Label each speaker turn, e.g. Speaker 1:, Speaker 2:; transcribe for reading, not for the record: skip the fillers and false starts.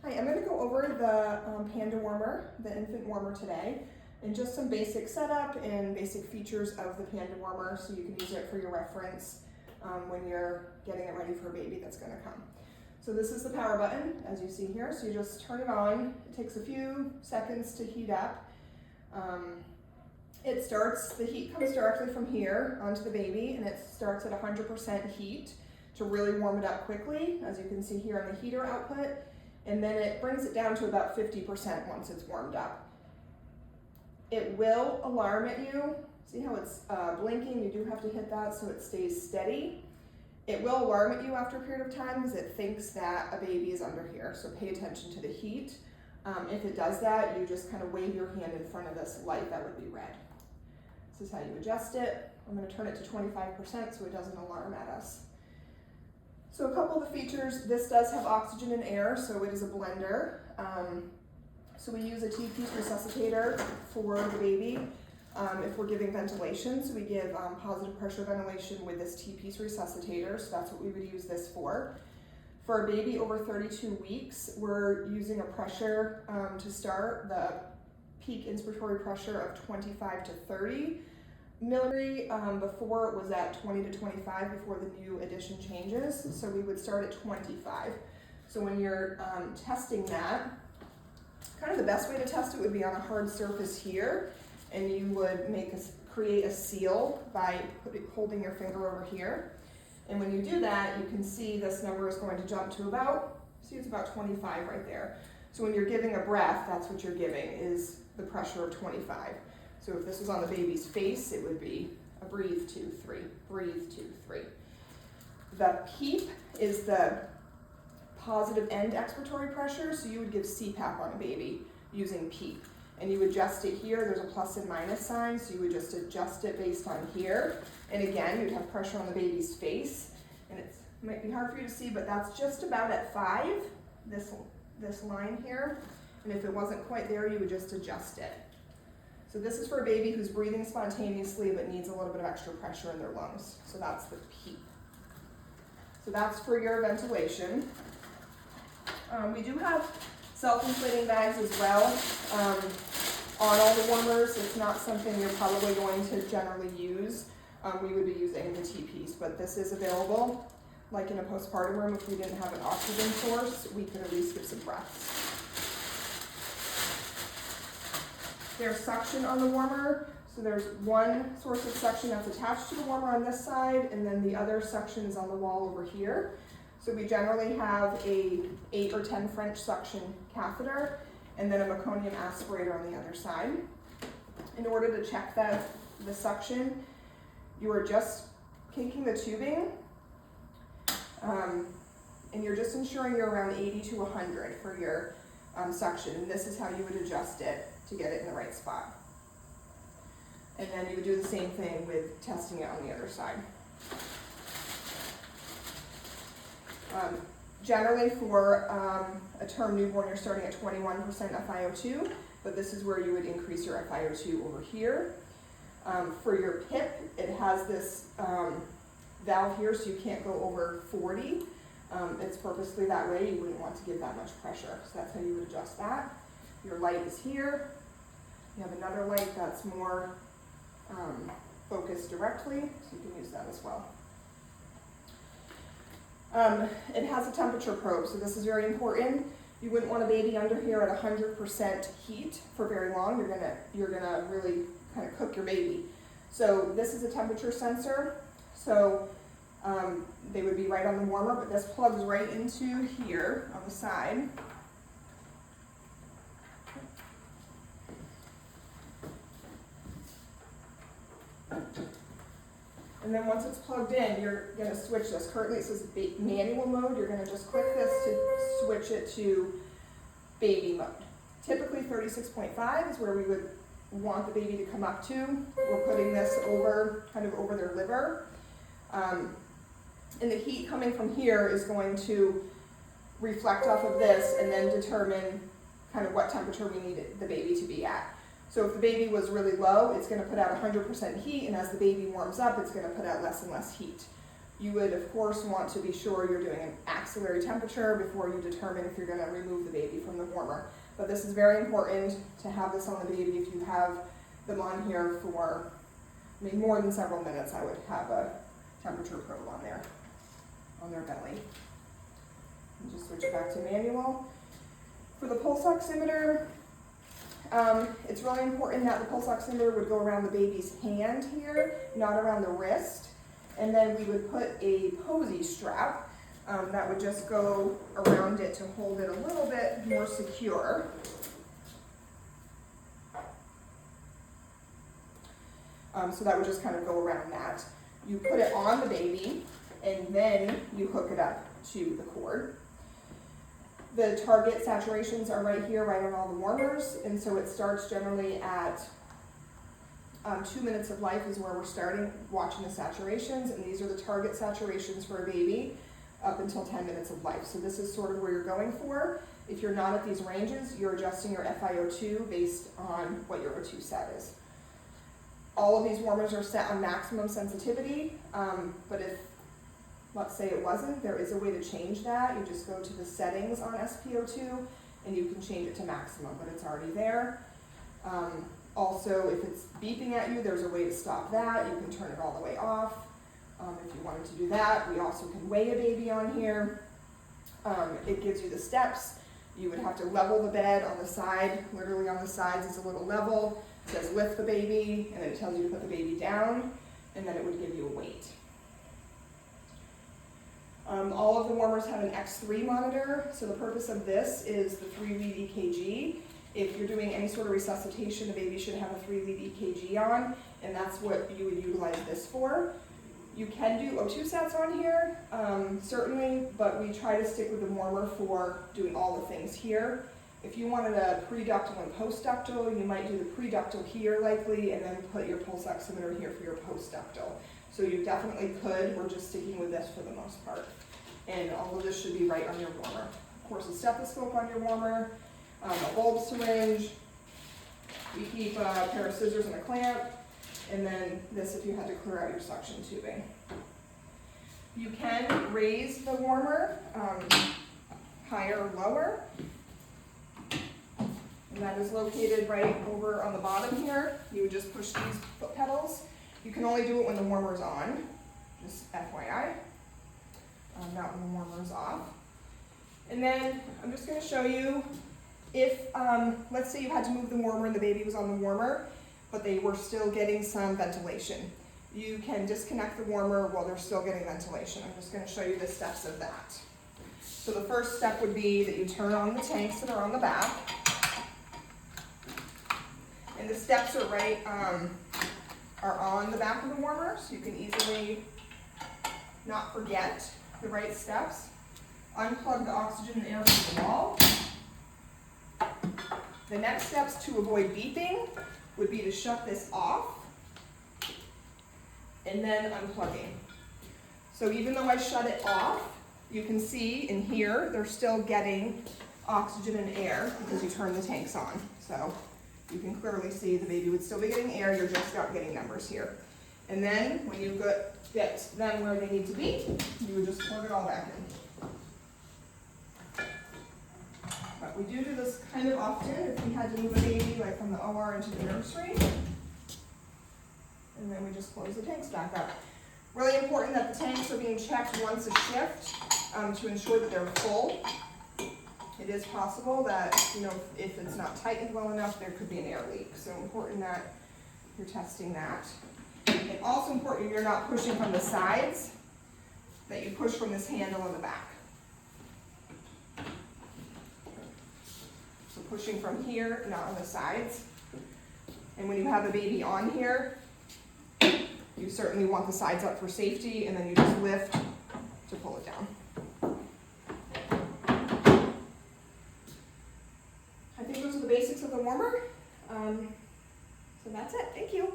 Speaker 1: Hi, I'm going to go over the Panda Warmer, the infant warmer today, and just some basic setup and basic features of the Panda Warmer so you can use it for your reference when you're getting it ready for a baby that's going to come. So this is the power button, as you see here. So you just turn it on. It takes a few seconds to heat up. The heat comes directly from here onto the baby, and it starts at 100% heat to really warm it up quickly, as you can see here on the heater output. And then it brings it down to about 50% once it's warmed up. It will alarm at you. See how it's blinking? You do have to hit that so it stays steady. It will alarm at you after a period of time because it thinks that a baby is under here, so pay attention to the heat. If it does that, you just kind of wave your hand in front of this light that would be red. This is how you adjust it. I'm going to turn it to 25% so it doesn't alarm at us. So a couple of the features, this does have oxygen and air, so it is a blender. So we use a T-piece resuscitator for the baby if we're giving ventilation. So we give positive pressure ventilation with this T-piece resuscitator, so that's what we would use this for. For a baby over 32 weeks, we're using a pressure to start, the peak inspiratory pressure of 25 to 30 millimeters. Before it was at 20 to 25 before the new addition changes. So we would start at 25. So when you're testing that, kind of the best way to test it would be on a hard surface here, and you would create a seal by holding your finger over here. And when you do that, you can see this number is going to jump to it's about 25 right there. So when you're giving a breath, that's what you're giving, is the pressure of 25. So if this was on the baby's face, it would be a breathe, 2, 3, breathe, 2, 3. The PEEP is the positive end expiratory pressure, so you would give CPAP on a baby using PEEP. And you adjust it here, there's a plus and minus sign, so you would just adjust it based on here. And again, you'd have pressure on the baby's face. And it might be hard for you to see, but that's just about at 5, this line here. And if it wasn't quite there, you would just adjust it. So this is for a baby who's breathing spontaneously but needs a little bit of extra pressure in their lungs. So that's the PEEP. So that's for your ventilation. We do have self-inflating bags as well on all the warmers. It's not something you're probably going to generally use. We would be using the T-piece, but this is available. Like in a postpartum room, if we didn't have an oxygen source, we could at least give some breaths. There's suction on the warmer. So there's one source of suction that's attached to the warmer on this side, and then the other suction is on the wall over here. So we generally have a 8 or 10 French suction catheter, and then a meconium aspirator on the other side. In order to check the suction, you are just kinking the tubing, and you're just ensuring you're around 80 to 100 for your suction. And this is how you would adjust it to get it in the right spot. And then you would do the same thing with testing it on the other side. Generally for a term newborn, you're starting at 21% FiO2, but this is where you would increase your FiO2 over here. For your PIP, it has this valve here, so you can't go over 40. It's purposely that way. You wouldn't want to give that much pressure, so that's how you would adjust that. Your light is here. You have another light that's more focused directly, so you can use that as well. It has a temperature probe, so this is very important. You wouldn't want a baby under here at 100% heat for very long. You're gonna really kind of cook your baby. So this is a temperature sensor. So they would be right on the warmer, but this plugs right into here on the side. And then once it's plugged in, you're going to switch this. Currently it says manual mode. You're going to just click this to switch it to baby mode. Typically 36.5 is where we would want the baby to come up to. We're putting this kind of over their liver. And the heat coming from here is going to reflect off of this and then determine kind of what temperature we need the baby to be at. So if the baby was really low, it's going to put out 100% heat, and as the baby warms up, it's going to put out less and less heat. You would, of course, want to be sure you're doing an axillary temperature before you determine if you're going to remove the baby from the warmer. But this is very important to have this on the baby. If you have them on here for, I mean, more than several minutes, I would have a temperature probe on there, on their belly. And just switch back to manual. For the pulse oximeter, it's really important that the pulse oximeter would go around the baby's hand here, not around the wrist. And then we would put a posy strap that would just go around it to hold it a little bit more secure. So that would just kind of go around that. You put it on the baby and then you hook it up to the cord. The target saturations are right here, right on all the warmers, and so it starts generally at 2 minutes of life is where we're starting watching the saturations, and these are the target saturations for a baby up until 10 minutes of life. So this is sort of where you're going for. If you're not at these ranges, you're adjusting your FiO2 based on what your O2 set is. All of these warmers are set on maximum sensitivity, but if, let's say it wasn't, there is a way to change that. You just go to the settings on SpO2 and you can change it to maximum, but it's already there. Also, if it's beeping at you, there's a way to stop that. You can turn it all the way off if you wanted to do that. We also can weigh a baby on here. It gives you the steps. You would have to level the bed on the side. Literally on the sides is a little level. It says lift the baby, and then it tells you to put the baby down, and then it would give you a weight. All of the warmers have an X3 monitor, so the purpose of this is the 3-lead EKG. If you're doing any sort of resuscitation, the baby should have a 3-lead EKG on, and that's what you would utilize this for. You can do O2 sets on here, certainly, but we try to stick with the warmer for doing all the things here. If you wanted a preductal and postductal, you might do the preductal here likely, and then put your pulse oximeter here for your postductal. So you definitely could. We're just sticking with this for the most part. And all of this should be right on your warmer. Of course, a stethoscope on your warmer, a bulb syringe. We keep a pair of scissors and a clamp, and then this if you had to clear out your suction tubing. You can raise the warmer higher or lower, and that is located right over on the bottom here. You would just push these foot pedals. You can only do it when the warmer is on, just FYI, not when the warmer is off. And then I'm just going to show you if, let's say you had to move the warmer and the baby was on the warmer, but they were still getting some ventilation. You can disconnect the warmer while they're still getting ventilation. I'm just going to show you the steps of that. So the first step would be that you turn on the tanks that are on the back. And the steps are right, are on the back of the warmer, so you can easily not forget the right steps. Unplug the oxygen and air from the wall. The next steps to avoid beeping would be to shut this off and then unplugging. So even though I shut it off, you can see in here they're still getting oxygen and air because you turn the tanks on. So you can clearly see the baby would still be getting air, you're just not getting numbers here. And then when you get them where they need to be, you would just plug it all back in. But we do this kind of often if we had to move a baby like from the OR into the nursery. And then we just close the tanks back up. Really important that the tanks are being checked once a shift to ensure that they're full. It is possible that, if it's not tightened well enough, there could be an air leak. So important that you're testing that. And also important you're not pushing from the sides, that you push from this handle in the back. So pushing from here, not on the sides. And when you have a baby on here, you certainly want the sides up for safety, and then you just lift to pull it down. I think those are the basics of the warmer. So that's it. Thank you.